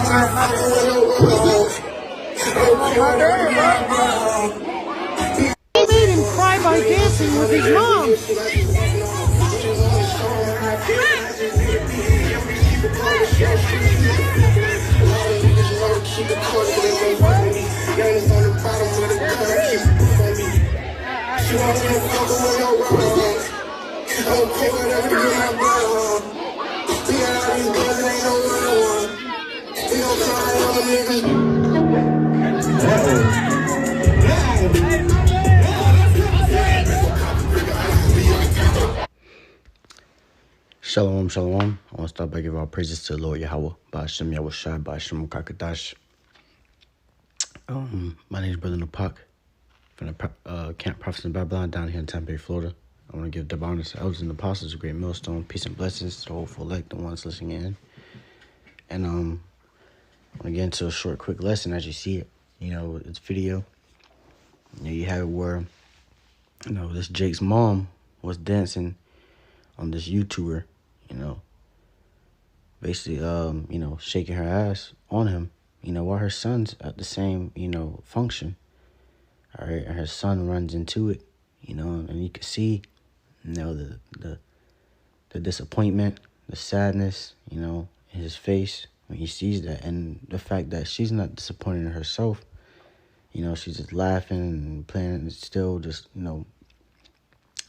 He made him cry by dancing with his mom. Shalom, shalom. I want to start by giving all praises to the Lord Yahweh, Ba'ashem Yahushai, Ba'ashem Kakadash. My name is Brother Napak from the Camp Prophets in Babylon down here in Tampa Bay, Florida. I want to give double honors to elders and apostles, a great millstone, peace and blessings to the whole elect, the ones listening in. And I want to get into a short, quick lesson as you see it. It's video. You have it where, this Jake's mom was dancing on this YouTuber, basically, shaking her ass on him, while her son's at the same, function. All right, and her son runs into it, and you can see, the disappointment, the sadness, in his face when he sees that, and the fact that she's not disappointed in herself. She's just laughing and playing, and still just,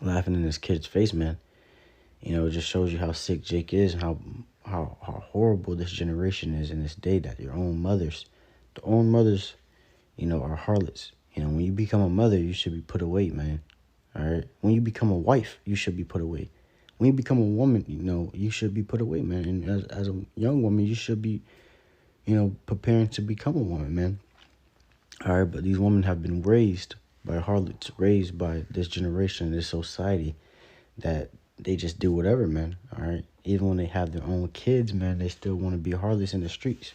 laughing in this kid's face, man. It just shows you how sick Jake is and how horrible this generation is in this day, that their own mothers, are harlots. When you become a mother, you should be put away, man. All right? When you become a wife, you should be put away. When you become a woman, you should be put away, man. And as a young woman, you should be, preparing to become a woman, man. All right? But these women have been raised by harlots, raised by this generation, this society, that they just do whatever, man. All right? Even when they have their own kids, man, they still want to be harlots in the streets.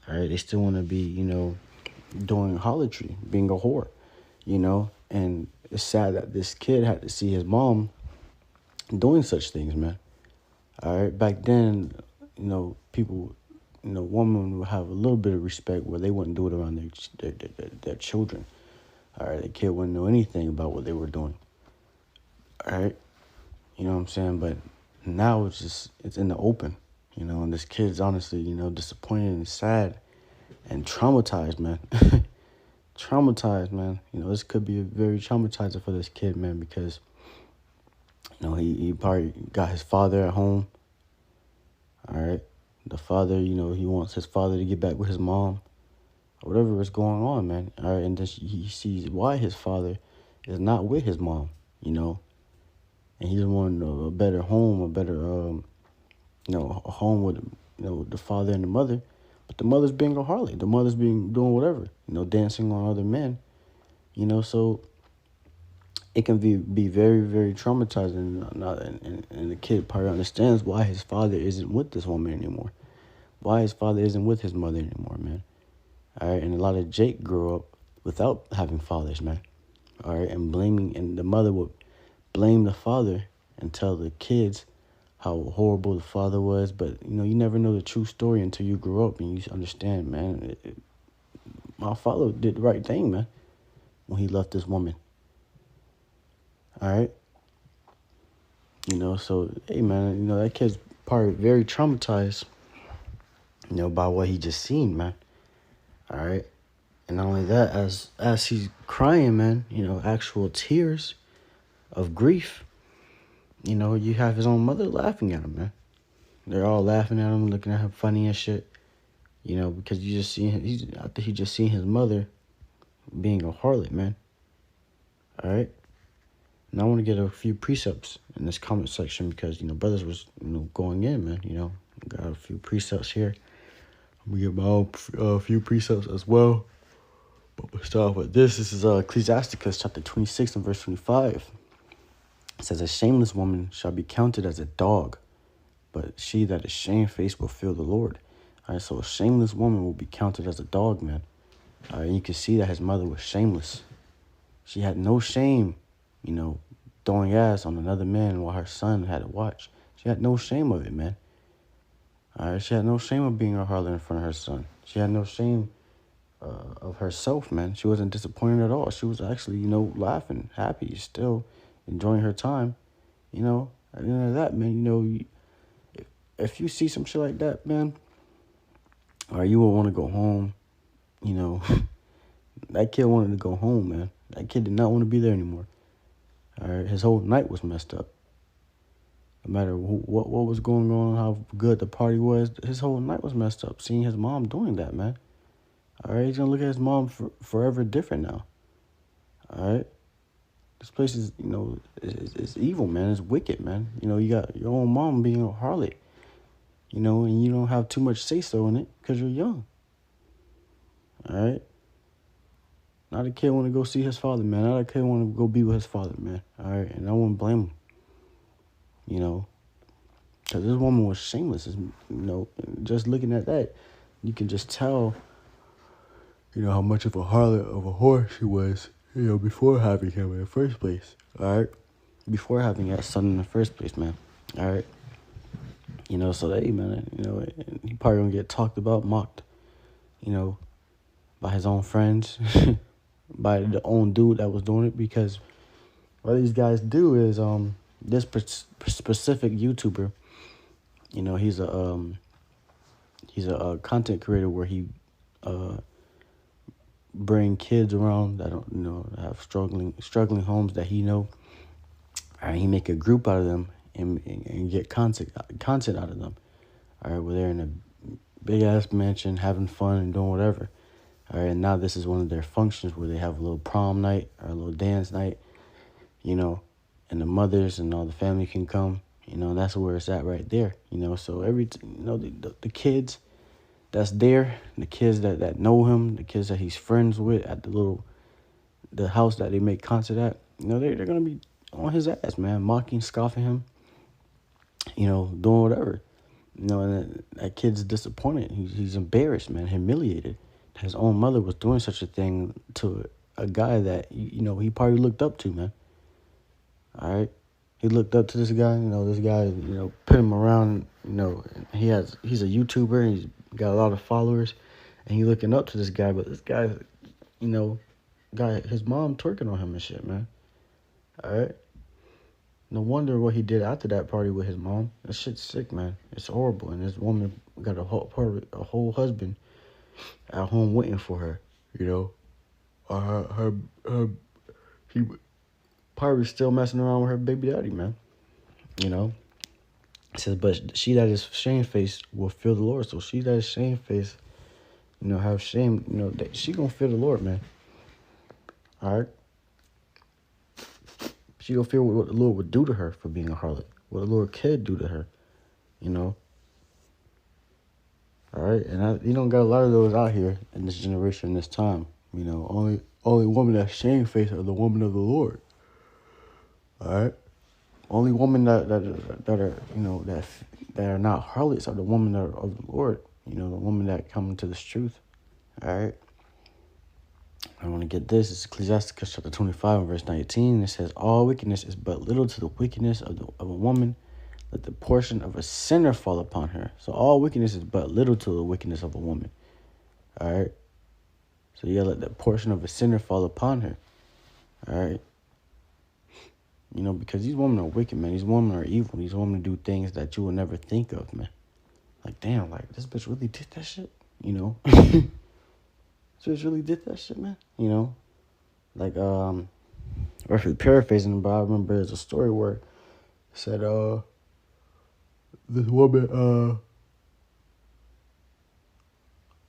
All right? They still want to be, doing harlotry, being a whore, And it's sad that this kid had to see his mom doing such things, man. All right? Back then, people, women would have a little bit of respect where they wouldn't do it around their children. All right? The kid wouldn't know anything about what they were doing. All right? You know what I'm saying? But now it's in the open, and this kid's honestly, disappointed and sad and traumatized, man. Traumatized, man. This could be very traumatizing for this kid, man, because, he probably got his father at home. All right. The father, he wants his father to get back with his mom, or whatever is going on, man. All right. And then he sees why his father is not with his mom, and he just wanted a better home, a better, a home with, the father and the mother. But the mother's being a harlot. The mother's doing whatever, dancing on other men, so it can be very, very traumatizing. And the kid probably understands why his father isn't with this woman anymore, why his father isn't with his mother anymore, man. All right, and a lot of Jake grew up without having fathers, man. All right, and the mother would blame the father and tell the kids how horrible the father was. But, you never know the true story until you grow up and you understand, man. My father did the right thing, man, when he left this woman. All right? So, hey, man, that kid's probably very traumatized, by what he just seen, man. All right? And not only that, as he's crying, man, actual tears of grief, you have his own mother laughing at him, man. They're all laughing at him, looking at him funny and shit, because you just see him, after he just seen his mother being a harlot, man. All right? And I want to get a few precepts in this comment section because, brothers was, going in, man, got a few precepts here. I'm going to get my own few precepts as well. But we'll start off with this. This is Ecclesiasticus chapter 26 and verse 25. It says, a shameless woman shall be counted as a dog, but she that is shamefaced will fear the Lord. All right, so a shameless woman will be counted as a dog, man. All right, you can see that his mother was shameless. She had no shame, throwing ass on another man while her son had to watch. She had no shame of it, man. All right, she had no shame of being a harlot in front of her son. She had no shame of herself, man. She wasn't disappointed at all. She was actually, laughing, happy, still enjoying her time. At the end of that, man, if you see some shit like that, man, or you will want to go home, you know, that kid wanted to go home, man. That kid did not want to be there anymore. All right, his whole night was messed up. No matter what was going on, how good the party was, his whole night was messed up. Seeing his mom doing that, man. All right, he's gonna look at his mom forever different now. All right, this place is, it's evil, man. It's wicked, man. You got your own mom being a harlot, and you don't have too much say so in it because you're young. All right. Not a kid want to go see his father, man. Not a kid want to go be with his father, man. All right, and I wouldn't blame him. Because this woman was shameless. Just looking at that, you can just tell, how much of a harlot of a whore she was, before having him in the first place. All right, before having that son in the first place, man. All right, so that, man, he probably gonna get talked about, mocked, by his own friends, by the own dude that was doing it, because what these guys do is this specific YouTuber, he's a content creator where he bring kids around that don't have struggling homes that and he make a group out of them and get content out of them. All right, where they're in a big ass mansion having fun and doing whatever. All right, and now this is one of their functions where they have a little prom night or a little dance night, and the mothers and all the family can come, and that's where it's at right there, So the kids that's there, the kids that know him, the kids that he's friends with at the house that they make concert at, they're gonna be on his ass, man, mocking, scoffing him, doing whatever, and that kid's disappointed. He's embarrassed, man, humiliated. His own mother was doing such a thing to a guy that, he probably looked up to, man. All right. He looked up to this guy, this guy, put him around, he's a YouTuber and he's got a lot of followers and he's looking up to this guy, but this guy, his mom twerking on him and shit, man. All right. No wonder what he did after that party with his mom. That shit's sick, man. It's horrible. And this woman got a whole husband at home waiting for her, he probably still messing around with her baby daddy, man. It says, but she that is shamefaced will fear the Lord. So she that is shamefaced, have shame, that she gonna fear the Lord, man. All right. She gonna fear what the Lord would do to her for being a harlot. What the Lord could do to her, All right, and you don't got a lot of those out here in this generation, this time. Only women that shamefaced are the women of the Lord. All right, only women that are that are not harlots are the women that are of the Lord. The women that come into this truth. All right. I want to get this. It's Ecclesiasticus chapter 25 and verse 19. It says, all wickedness is but little to the wickedness of a woman. Let the portion of a sinner fall upon her. So all wickedness is but little to the wickedness of a woman. All right. So yeah, let the portion of a sinner fall upon her. All right. Because these women are wicked, man. These women are evil. These women do things that you will never think of, man. Like, damn, like, this bitch really did that shit? This bitch really did that shit, man? Like, roughly paraphrasing, but I remember there's a story where it said, this woman,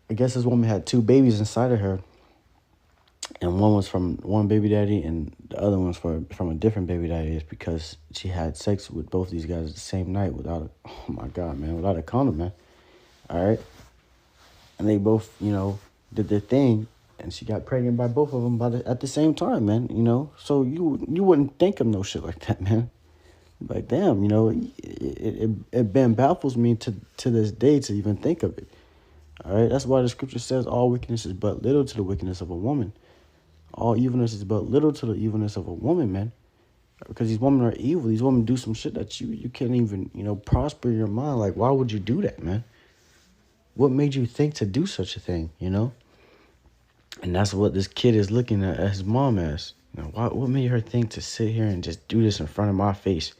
I guess this woman had two babies inside of her. And one was from one baby daddy and the other one was from a different baby daddy. It's because she had sex with both these guys the same night without a condom, man. All right. And they both, did their thing. And she got pregnant by both of them at the same time, man. So you wouldn't think of no shit like that, man. Like, damn, it baffles me to this day to even think of it. All right. That's why the scripture says all wickedness is but little to the wickedness of a woman. All evilness is but little to the evilness of a woman, man. Because these women are evil. These women do some shit that you can't even, prosper in your mind. Like, why would you do that, man? What made you think to do such a thing, you know? And that's what this kid is looking at his mom as. You know, what made her think to sit here and just do this in front of my face?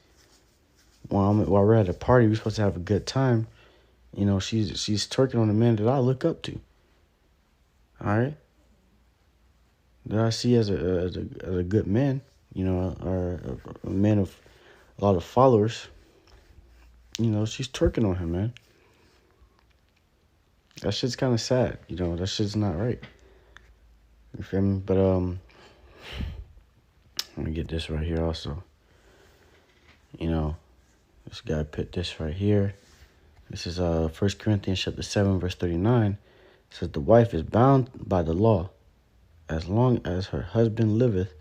While we're at a party, we're supposed to have a good time. You know, she's twerking on a man that I look up to. All right, that I see as a good man. You know, or a man of a lot of followers. You know, she's twerking on him, man. That shit's kind of sad. You know, that shit's not right. You feel me? But let me get this right here also. You know, this guy put this right here. This is 1 Corinthians chapter 7, verse 39. It says, the wife is bound by the law as long as her husband liveth,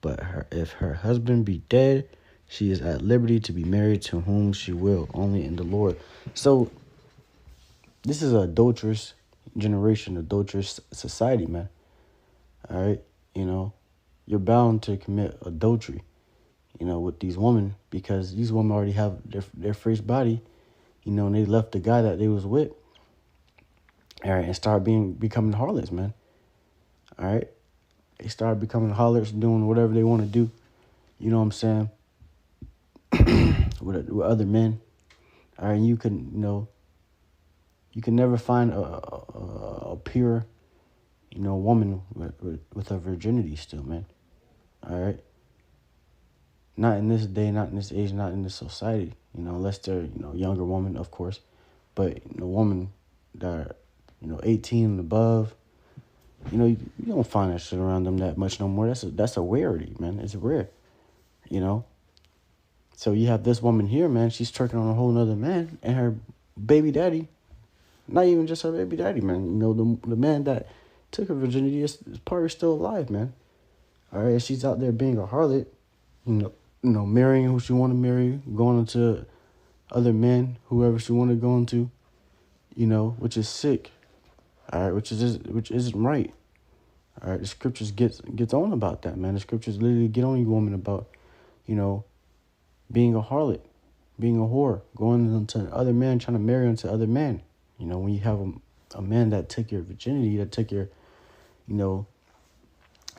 but if her husband be dead, she is at liberty to be married to whom she will, only in the Lord. So this is an adulterous generation, adulterous society, man. All right, you know, you're bound to commit adultery, you know, with these women, because these women already have their first body, you know, and they left the guy that they was with, all right, and start becoming harlots, man. All right, they start becoming harlots, doing whatever they want to do. You know what I'm saying? with other men. All right, you can, you know, you can never find a pure, you know, woman with her virginity still, man. All right. Not in this day, not in this age, not in this society. You know, unless they're, you know, younger woman, of course. But, you know, woman that are, you know, 18 and above, you know, you don't find that shit around them that much no more. That's a rarity, man. It's rare, you know. So you have this woman here, man. She's twerking on a whole nother man, and her baby daddy, not even just her baby daddy, man. You know, the man that took her virginity is probably still alive, man. All right, she's out there being a harlot, you know, marrying who she want to marry, going into other men, whoever she want to go into, you know, which is sick. All right, which isn't right. All right, the scriptures gets on about that, man. The scriptures literally get on you, woman, about, you know, being a harlot, being a whore, going into other men, trying to marry into other men. You know, when you have a man that took your virginity, that took your, you know,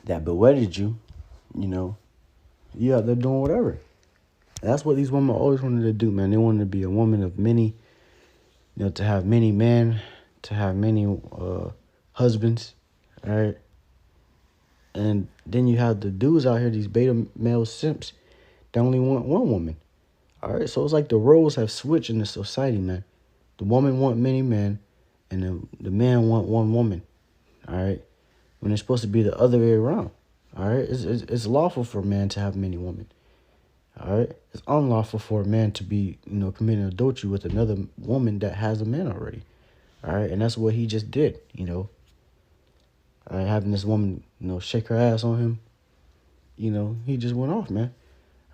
that bewedded you, you know, you out there doing whatever. That's what these women always wanted to do, man. They wanted to be a woman of many, you know, to have many men, to have many husbands, all right? And then you have the dudes out here, these beta male simps, that only want one woman, all right? So it's like the roles have switched in the society, man. The woman want many men, and the man want one woman, all right? When it's supposed to be the other way around, all right? It's lawful for a man to have many women, all right? It's unlawful for a man to be, you know, committing adultery with another woman that has a man already, all right? And that's what he just did, you know. All right, having this woman, you know, shake her ass on him, you know, he just went off, man.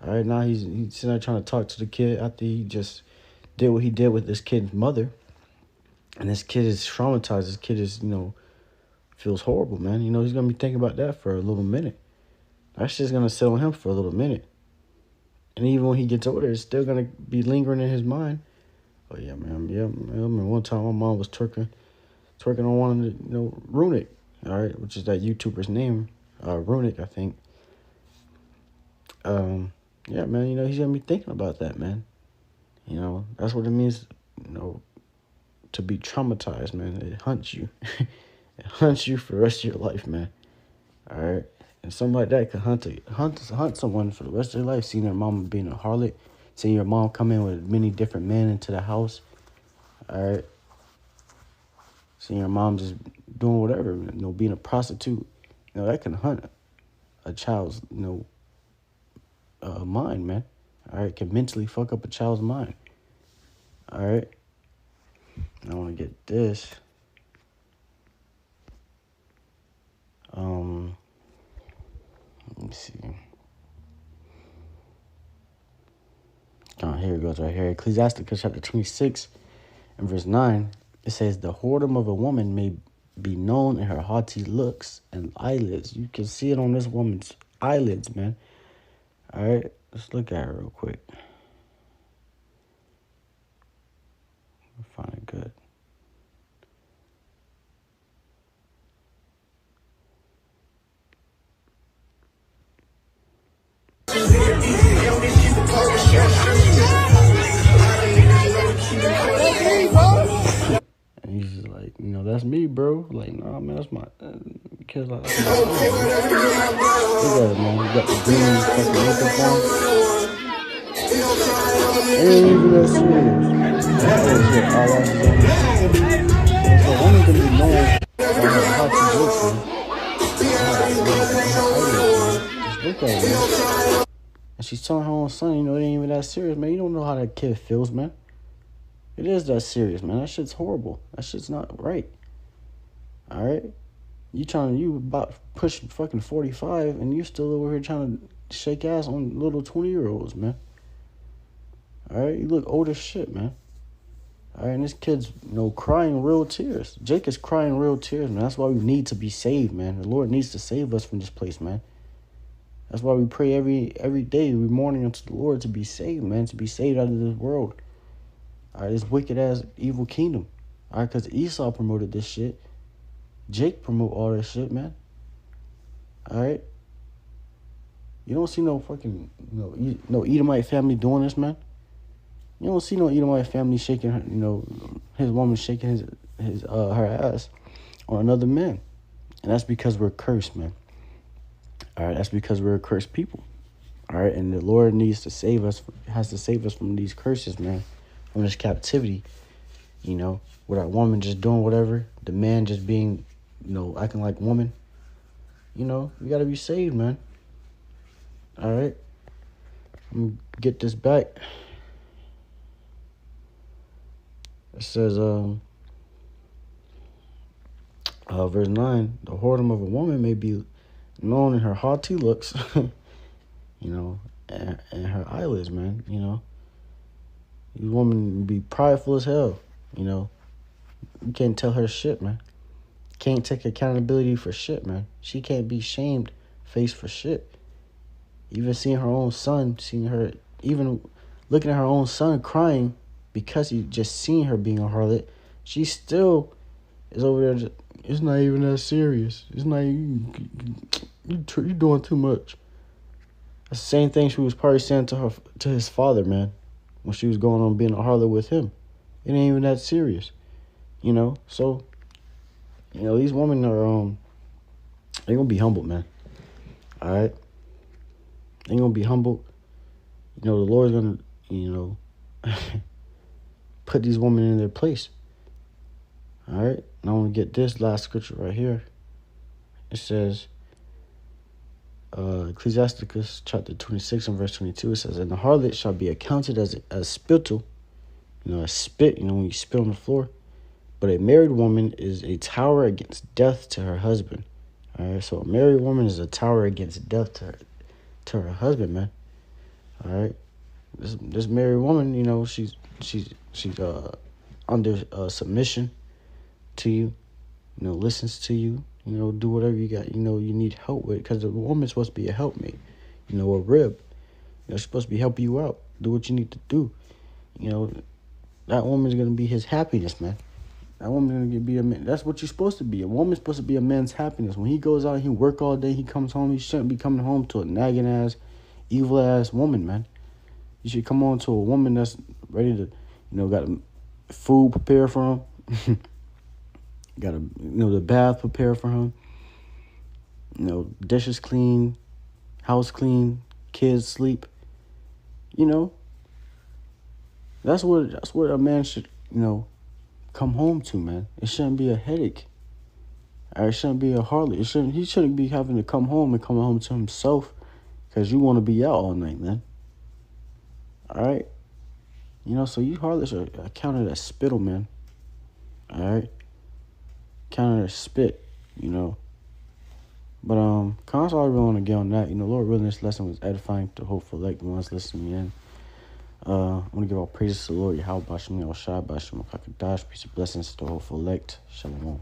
All right, now he's sitting there trying to talk to the kid after he just did what he did with this kid's mother. And this kid is traumatized. This kid is, you know, feels horrible, man. You know, he's going to be thinking about that for a little minute. That shit's going to sit on him for a little minute. And even when he gets older, it's still going to be lingering in his mind. Oh, yeah, man. Yeah, man. I remember one time my mom was twerking on one of the, you know, Runic, all right, which is that YouTuber's name, Runic, I think. Yeah, man, you know, he's going to be thinking about that, man. You know, that's what it means, you know, to be traumatized, man. It hunts you. It hunts you for the rest of your life, man. All right? And something like that could hunt someone for the rest of their life, seeing their mom being a harlot, seeing your mom come in with many different men into the house. All right? Seeing your mom just doing whatever, you know, being a prostitute. You know, that can hunt a child's, you know, mind, man. All right? Can mentally fuck up a child's mind. All right? I want to get this. Let me see. Oh, here it goes right here. Ecclesiasticus chapter 26 and verse 9. It says, the whoredom of a woman may be known in her haughty looks and eyelids. You can see it on this woman's eyelids, man. All right, let's look at her real quick. Find it good. like, that's me, bro. Like, nah, man, that's my kids. Like, that's my son, man. Look at it, man. You got the green fucking makeup on. It ain't even that serious. Oh shit, eyelashes on her. So a woman can be known by how she looks, man. And her eyelids, man. Just look at it, man. And she's telling her own son, it ain't even that serious, man. You don't know how that kid feels, man. It is that serious, man. That shit's horrible. That shit's not right. All right? You about pushing fucking 45, and you still over here trying to shake ass on little 20-year-olds, man. All right? You look old as shit, man. All right? And this kid's, crying real tears. Jake is crying real tears, man. That's why we need to be saved, man. The Lord needs to save us from this place, man. That's why we pray every day, every morning unto the Lord to be saved, man. To be saved out of this world. All right? This wicked-ass evil kingdom. All right? Because Esau promoted this shit. Jake promote all that shit, man. All right? You don't see no fucking, no Edomite family doing this, man. You don't see no Edomite family shaking, his woman shaking her ass on another man. And that's because we're cursed, man. All right? That's because we're a cursed people. All right? And the Lord has to save us from these curses, man. From this captivity, with our woman just doing whatever. The man just being, acting like woman. We got to be saved, man. All right? Let me get this back. It says, verse 9, the whoredom of a woman may be known in her haughty looks, and her eyelids, man, These women be prideful as hell, You can't tell her shit, man. Can't take accountability for shit, man. She can't be shamed face for shit. Even seeing her own son, even looking at her own son crying because he just seen her being a harlot, she still is over there. It's not even that serious. It's not you doing too much. That's the same thing she was probably saying to his father, man, when she was going on being a harlot with him. It ain't even that serious, So, these women are they're gonna be humbled, man. All right, they're gonna be humbled. The Lord's gonna, put these women in their place. All right, and I want to get this last scripture right here. It says, Ecclesiasticus chapter 26 and verse 22. It says, "And the harlot shall be accounted as spittle, as spit, when you spit on the floor. But a married woman is a tower against death to her husband." All right, so a married woman is a tower against death to her husband, man. All right, this married woman, she's under submission to you, listens to you, do whatever you got, you need help with, because the woman's supposed to be a helpmate, a rib. She's supposed to be helping you out, do what you need to do. That woman's gonna be his happiness, man. That woman's gonna be a man. That's what you're supposed to be. A woman's supposed to be a man's happiness. When he goes out, he work all day, he comes home, he shouldn't be coming home to a nagging ass, evil ass woman, man. You should come on to a woman that's ready to, got food prepared for him. Got the bath prepared for him. Dishes clean, house clean, kids sleep. That's what a man should, come home to, man. It shouldn't be a headache. It shouldn't be a harlot. He shouldn't be having to come home to himself because you want to be out all night, man. All right? So you harlots are counted as spittle, man. All right? Counted as spit, But that's all I really want to get on that. Lord willing, this lesson was edifying to hopeful elect ones listening in. I want to give all praises to the Lord, Yahweh, Bashem, Yahweh Shai, Bashem, Kakadash, peace and blessings to the hopeful elect. Shalom.